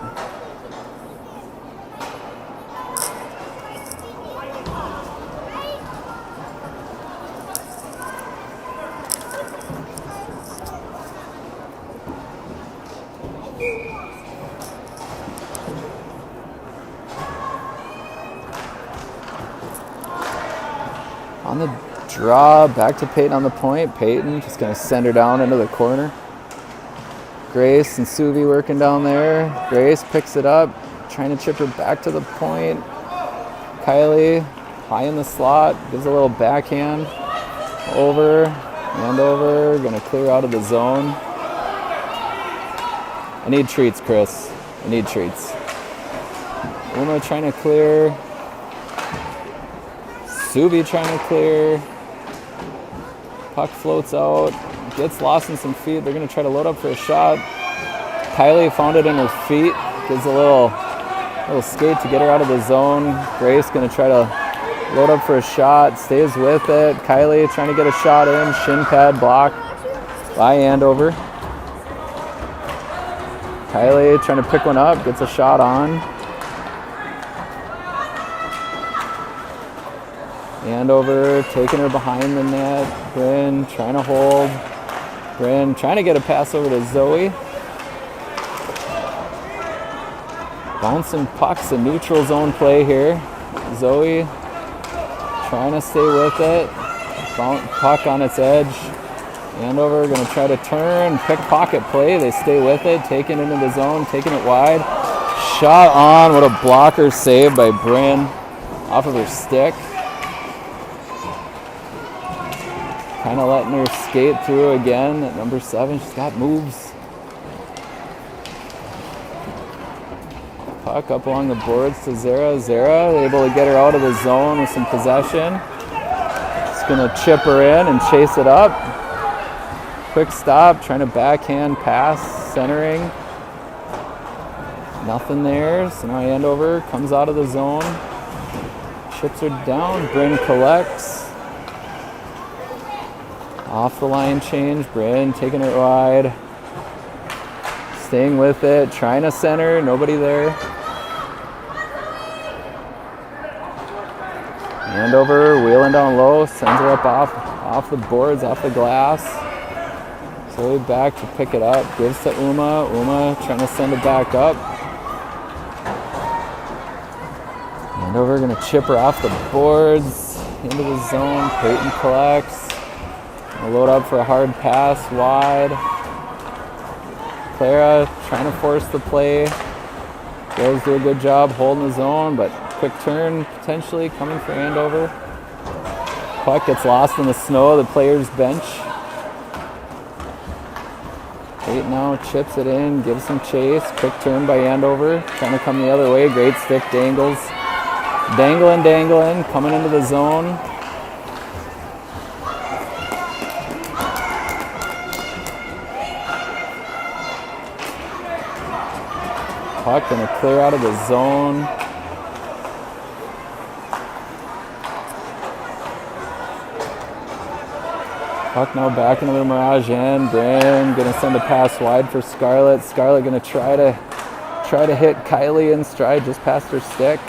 On the draw, back to Peyton on the point. Peyton just going to send her down into the corner. Grace and Suvi working down there. Grace picks it up, trying to chip her back to the point. Kylie, high in the slot, gives a little backhand. Over, Andover, going to clear out of the zone. I need treats, Chris. I need treats. Uma trying to clear. Suvi trying to clear. Puck floats out. Gets lost in some feet. They're going to try to load up for a shot. Kylie found it in her feet. Gives a little skate to get her out of the zone. Grace going to try to load up for a shot. Stays with it. Kylie trying to get a shot in. Shin pad block by Andover. Kylie trying to pick one up. Gets a shot on. Andover taking her behind the net. Bryn trying to hold. Bryn trying to get a pass over to Zoe. Bouncing pucks, a neutral zone play here. Zoe trying to stay with it. Puck on its edge. Andover going to try to turn. Pickpocket play. They stay with it. Taking it into the zone. Taking it wide. Shot on. What a blocker save by Bryn. Off of her stick. Kind of letting her skate through again at number 7. She's got moves. Puck up along the boards to Zara. Zara able to get her out of the zone with some possession. Just going to chip her in and chase it up. Quick stop, trying to backhand pass, centering. Nothing there. So now Andover comes out of the zone. chips her down. Bryn collects. Off the line change. Bryn taking it wide. Staying with it. Trying to center. Nobody there. Andover wheeling down low. Sends her up off the boards, off the glass. Zoe back to pick it up. Gives to Uma. Uma trying to send it back up. Andover going to chip her off the boards into the zone. Peyton collects. Gonna load up for a hard pass wide. Clara trying to force the play. Girls do a good job holding the zone, but quick turn potentially coming for Andover. Puck gets lost in the snow, the players bench. Peyton now chips it in, gives some chase. Quick turn by Andover, trying to come the other way. Great stick dangles. Dangling, coming into the zone. Puck gonna clear out of the zone. Puck now back into the Mirage end. Bryn gonna send a pass wide for Scarlett. Scarlett gonna try to hit Kylie in stride just past her stick.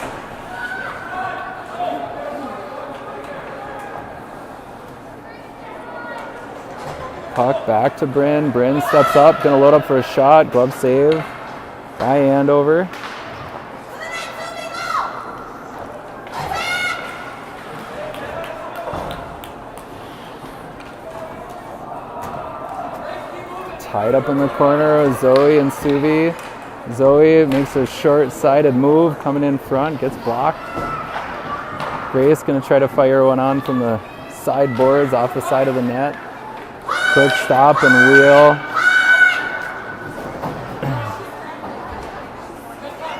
Puck back to Bryn. Bryn steps up, gonna load up for a shot. Glove save by Andover. Tied up in the corner with Zoe and Suvi. Zoe makes a short-sided move, coming in front, gets blocked. Grace gonna try to fire one on from the sideboards off the side of the net. Quick stop and wheel.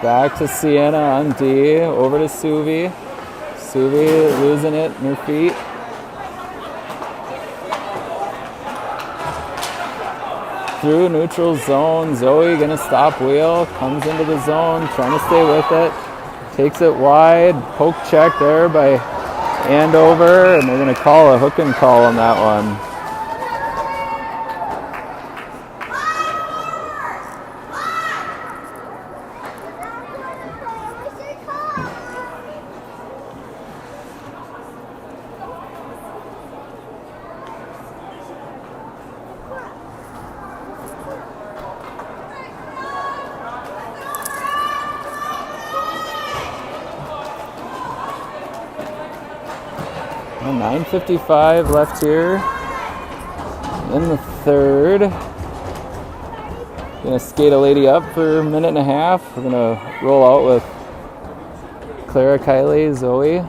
Back to Sienna on D, over to Suvi. Suvi losing it in her feet. Through neutral zone, Zoe gonna stop wheel, comes into the zone, trying to stay with it. Takes it wide, poke check there by Andover, and they're gonna call a hook and call on that one. Well, 9:55 left here in the third. Gonna skate a lady up for a minute and a half. We're gonna roll out with Clara, Kylie, Zoe.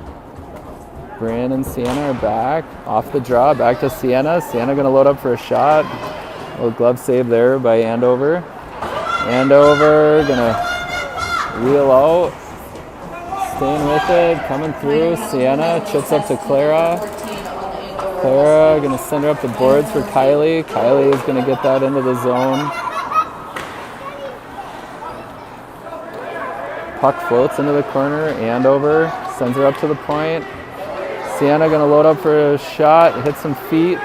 Bryn and Sienna are back. Off the draw, back to Sienna. Sienna gonna load up for a shot. A little glove save there by Andover. Andover gonna wheel out. Staying with it, coming through. Sienna chips up to Clara. Clara gonna send her up the boards for Kylie. Kylie is gonna get that into the zone. Puck floats into the corner. Andover sends her up to the point. Sienna gonna load up for a shot, hit some feet.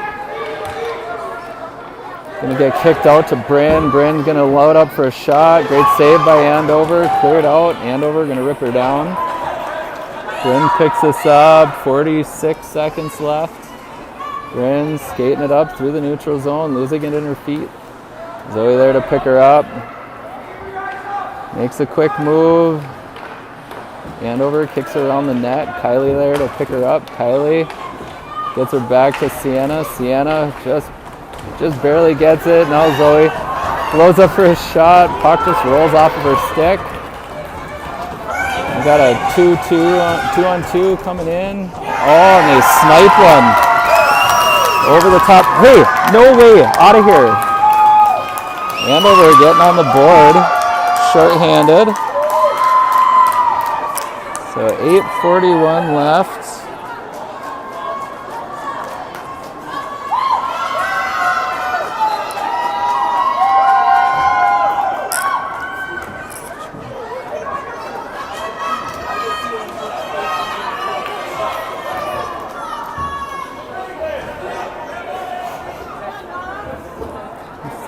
Gonna get kicked out to Bryn. Bryn gonna load up for a shot. Great save by Andover. Cleared out. Andover gonna rip her down. Bryn picks this up. 46 seconds left. Bryn skating it up through the neutral zone, losing it in her feet. Zoe there to pick her up. Makes a quick move. Andover kicks her around the net. Kylie there to pick her up. Kylie gets her back to Sienna. Sienna just barely gets it. Now Zoe blows up for a shot. Puck just rolls off of her stick. We got a 2-on-2 coming in. Oh, and they snipe one over the top. Hey, no way, out of here. Andover getting on the board, short-handed. So 8:41 left.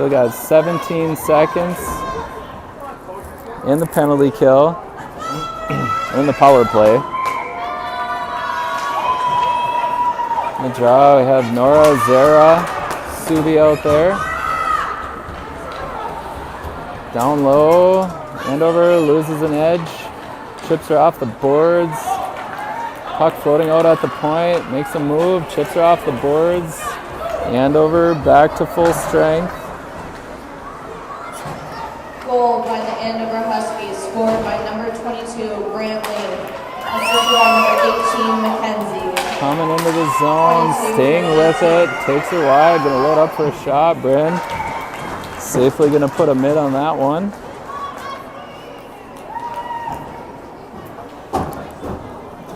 Still got 17 seconds in the penalty kill, in the power play. In the draw, we have Nora, Zara, Subi out there. Down low, Andover loses an edge, chips her off the boards. Puck floating out at the point, makes a move, chips her off the boards. Andover back to full strength. Goal by the Andover Huskies, scored by number 22, Brantley, assisted by number 18, Mackenzie. Coming into the zone, staying with it, takes her wide, gonna load up for a shot. Bryn safely gonna put a mid on that one.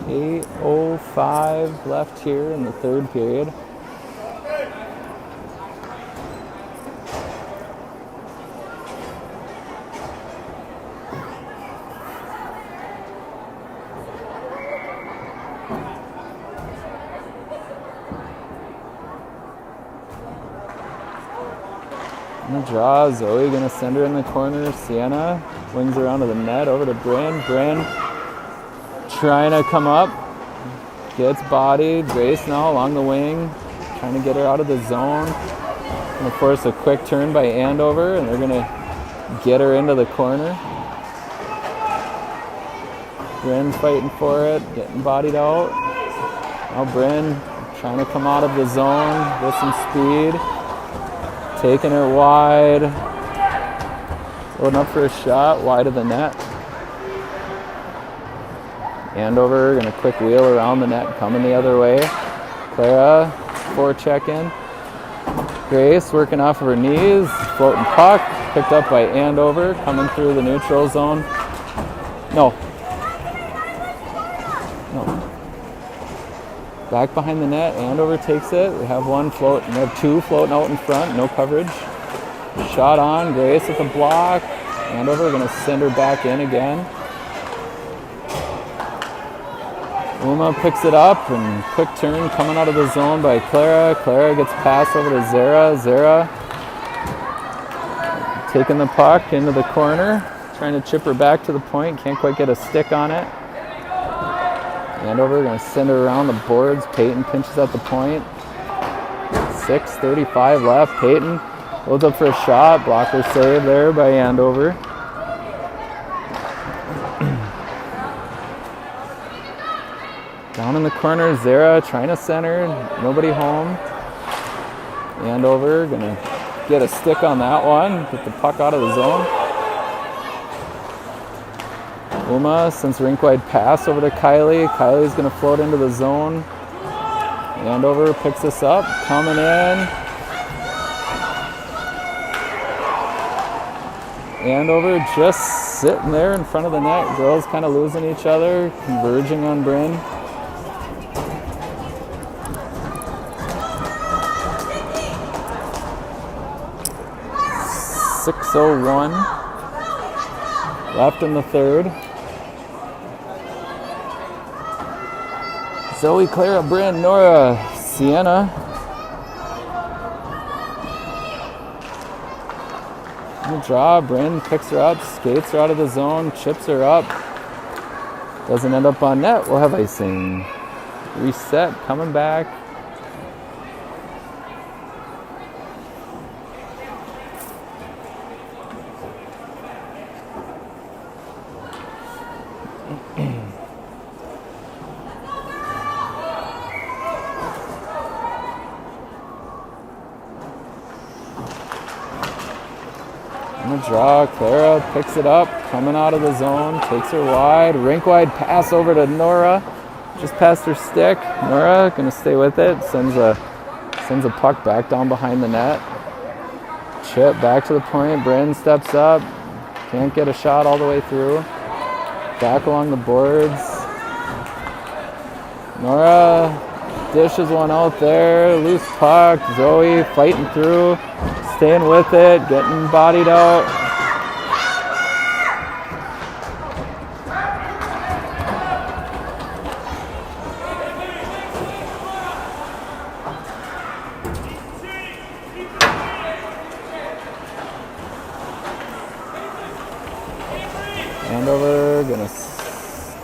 .805 left here in the third period. In the draw, Zoe gonna send her in the corner. Sienna wings around to the net, over to Bryn. Bryn trying to come up, gets bodied. Grace now along the wing, trying to get her out of the zone. And of course, a quick turn by Andover, and they're gonna get her into the corner. Bryn's fighting for it, getting bodied out. Now Bryn trying to come out of the zone with some speed. Taking it wide. Loading up for a shot, wide of the net. Andover gonna quick wheel around the net, coming the other way. Clara, forecheck in. Grace working off of her knees, floating puck, picked up by Andover, coming through the neutral zone. No. Back behind the net, Andover takes it. We have two floating out in front, no coverage. Shot on, Grace with the block. Andover gonna send her back in again. Uma picks it up, and quick turn coming out of the zone by Clara. Clara gets passed over to Zara. Zara taking the puck into the corner, trying to chip her back to the point, can't quite get a stick on it. Andover gonna send her around the boards. Peyton pinches at the point. 6:35 left. Peyton loads up for a shot. Blocker save there by Andover. Down in the corner, Zara trying to center. Nobody home. Andover gonna get a stick on that one. Get the puck out of the zone. Uma sends a rink-wide pass over to Kylie. Kylie's going to float into the zone. Andover picks this up, coming in. Andover just sitting there in front of the net. Girls kind of losing each other, converging on Bryn. .601 left in the third. Zoe, Clara, Bryn, Nora, Sienna. In the draw, Bryn picks her up, skates her out of the zone, chips her up. Doesn't end up on net. We'll have icing. Reset, coming back. Draw, Clara picks it up, coming out of the zone, takes her wide, rink-wide pass over to Nora, just past her stick. Nora gonna stay with it, sends a puck back down behind the net. Chip back to the point, Bryn steps up, can't get a shot all the way through. Back along the boards. Nora dishes one out there, loose puck, Zoe fighting through. Staying with it, getting bodied out. Andover gonna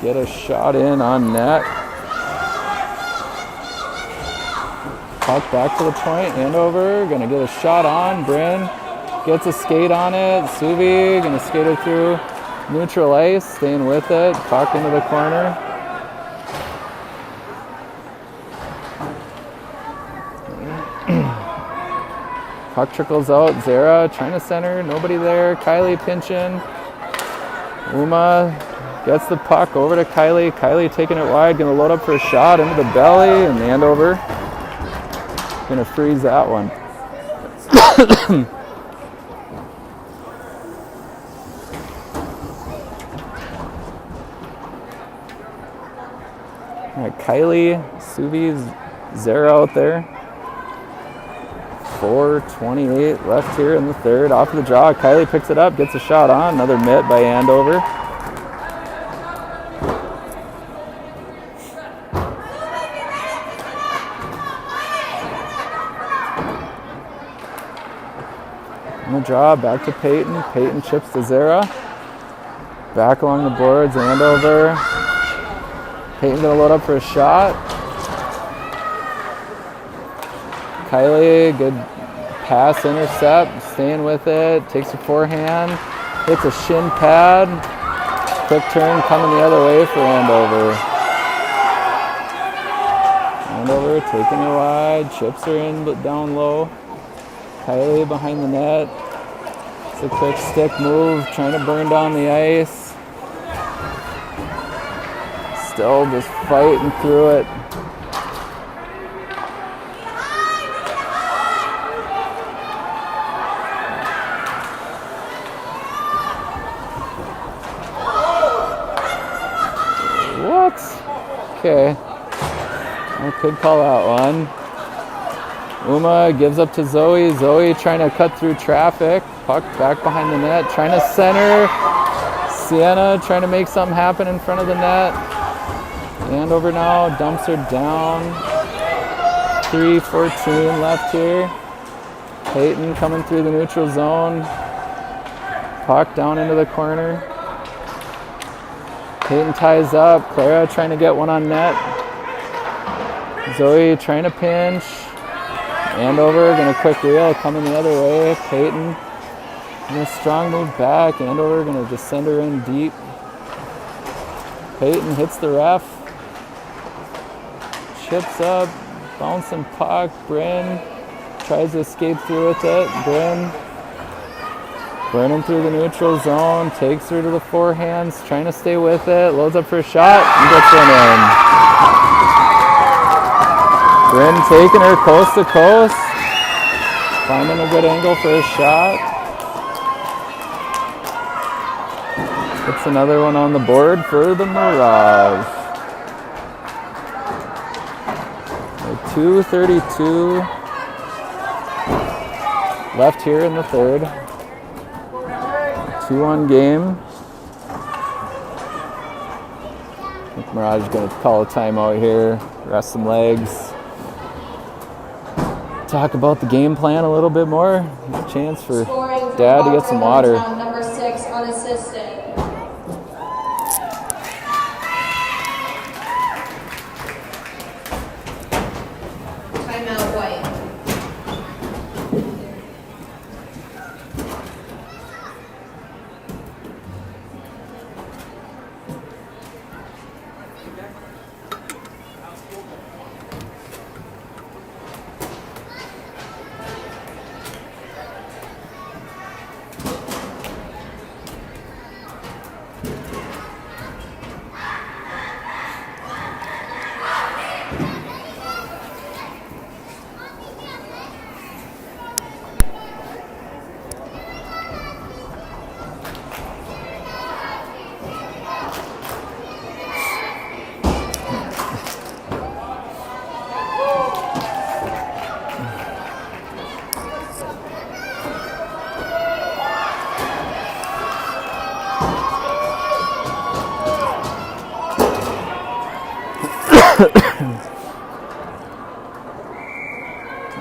get a shot in on net. Puck back to the point. Andover gonna get a shot on. Bryn gets a skate on it. Suvi gonna skate it through neutral ice, staying with it. Puck into the corner. Puck trickles out. Zara trying to center. Nobody there. Kylie pinching. Uma gets the puck over to Kylie. Kylie taking it wide. Going to load up for a shot into the belly. And Andover going to freeze that one. All right, Kylie, Suvi, Zara out there. 4:28 left here in the third. Off the draw, Kylie picks it up, gets a shot on. Another mitt by Andover. On the draw, back to Peyton. Peyton chips to Zara. Back along the boards, Andover. Peyton gonna load up for a shot. Kylie, good pass, intercept, staying with it, takes a forehand, hits a shin pad, quick turn coming the other way for Andover. Andover taking it wide, chips are in but down low. Kylie behind the net, it's a quick stick move, trying to burn down the ice. Still just fighting through it. Okay, I could call that one. Uma gives up to Zoe. Zoe trying to cut through traffic. Puck back behind the net, trying to center. Sienna trying to make something happen in front of the net. Andover now dumps her down. 3:14 left here. Peyton coming through the neutral zone. Puck down into the corner. Peyton ties up. Clara trying to get one on net. Zoe trying to pinch. Andover gonna quick reel, coming the other way. Peyton in a strong move back. Andover gonna just send her in deep. Peyton hits the ref. Chips up, bouncing puck. Bryn tries to escape through with it. Bryn burning through the neutral zone, takes her to the forehands, trying to stay with it, loads up for a shot, and gets one in. Bryn taking her coast to coast, finding a good angle for a shot. Puts another one on the board for the Mirage. 2:32 left here in the third. 2-1 game. I think Mirage is going to call a timeout here, rest some legs. Talk about the game plan a little bit more. A chance for Dad to get some water. Number 6 unassisted. Timeout White.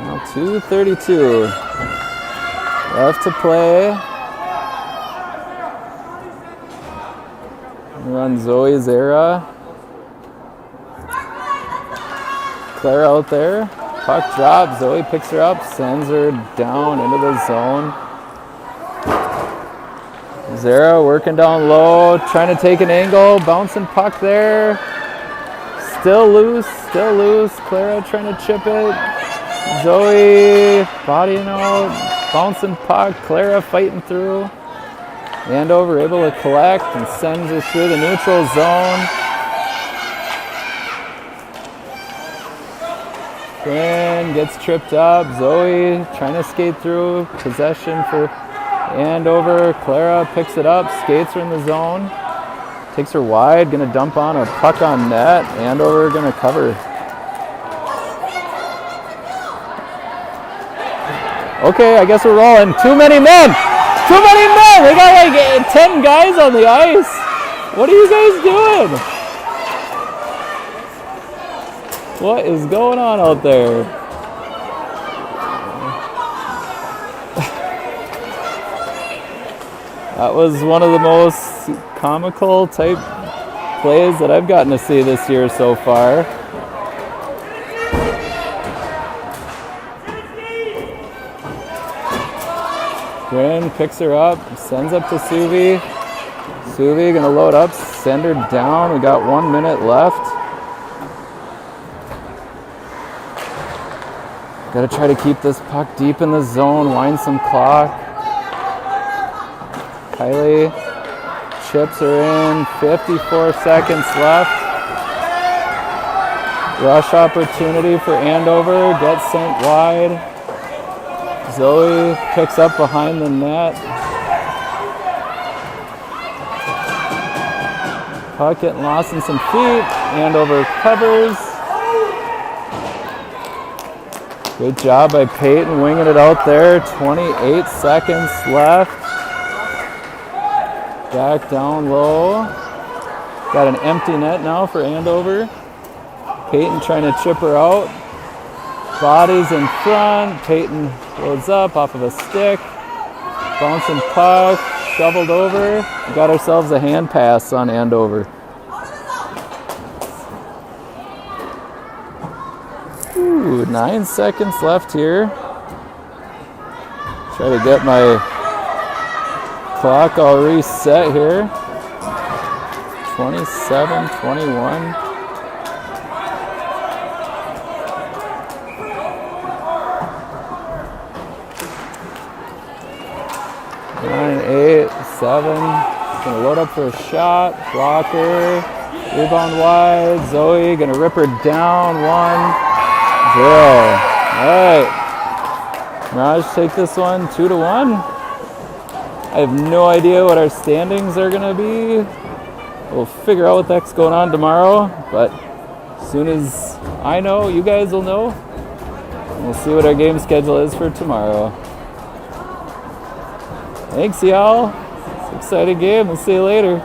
Now 2:32 left to play. on Zoe Zera. Claire out there. Puck drop. Zoe picks her up, sends her down into the zone. Zera working down low, trying to take an angle, bouncing puck there. Still loose. Clara trying to chip it. Zoe bodying out, bouncing puck. Clara fighting through. Andover able to collect and sends her through the neutral zone. Quinn gets tripped up. Zoe trying to skate through. Possession for Andover. Clara picks it up, skates her in the zone. Takes her wide, gonna dump on a puck on net. Andover gonna cover. Okay, I guess we're rolling. Too many men! Too many men! We got like 10 guys on the ice. What are you guys doing? What is going on out there? That was one of the most comical type plays that I've gotten to see this year so far. Grin picks her up, sends up to Suvi. Suvi gonna load up, send her down. We got 1 minute left. Gotta try to keep this puck deep in the zone, wind some clock. Kylie chips her in, 54 seconds left. Rush opportunity for Andover, gets sent wide. Zoe picks up behind the net. Puck getting lost in some feet. Andover covers. Good job by Peyton winging it out there. 28 seconds left. Back down low. Got an empty net now for Andover. Peyton trying to chip her out. Bodies in front. Peyton loads up off of a stick. Bouncing puck. Shoveled over. Got ourselves a hand pass on Andover. Ooh, 9 seconds left here. Try to get my clock all reset here. 27-21. 9, 8, 7. Gonna load up for a shot. Blocker. Rebound wide. Zoe gonna rip her down. 1-0. Alright. Mirage take this one 2-1. I have no idea what our standings are gonna be. We'll figure out what the heck's going on tomorrow, but as soon as I know, you guys will know. And we'll see what our game schedule is for tomorrow. Thanks, y'all. It's an exciting game. We'll see you later.